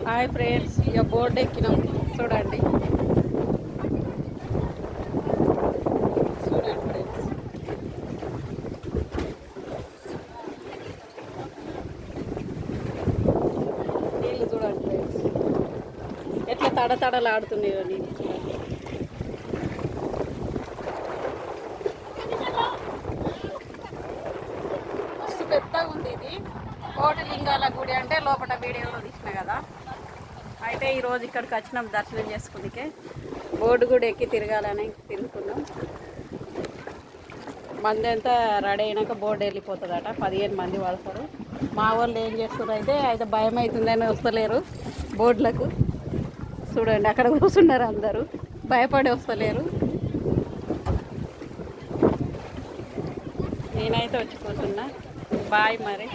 Hi friends, ఇక board ఎక్కినాం. చూడండి చూడండి ఫ్రెండ్స్, నీళ్ళు చూడండి ఫ్రెండ్స్, ఎట్లా తడతడలాడుతున్నాయో నీళ్ళు చూడండి. మస్తు పెద్దగా ఉంది ఇది. కోటిలింగాల గుడి అంటే లోపల వీడియోలో తీసిన కదా. అయితే ఈరోజు ఇక్కడికి వచ్చినాం దర్శనం చేసుకుందికే. బోర్డు కూడా ఎక్కి తిరగాలని తిరుగుతున్నాం. మంది అంతా రెడీ అయినాక బోర్డు వెళ్ళిపోతుందట. 15 మంది పడతారు. మా వాళ్ళు ఏం చేస్తున్నారు అయితే భయం అవుతుందని వస్తలేరు బోర్డులకు. చూడండి అక్కడ కూర్చున్నారు అందరూ, భయపడి వస్తలేరు. నేనైతే వచ్చి కూర్చున్నా. బాయ్ మరి.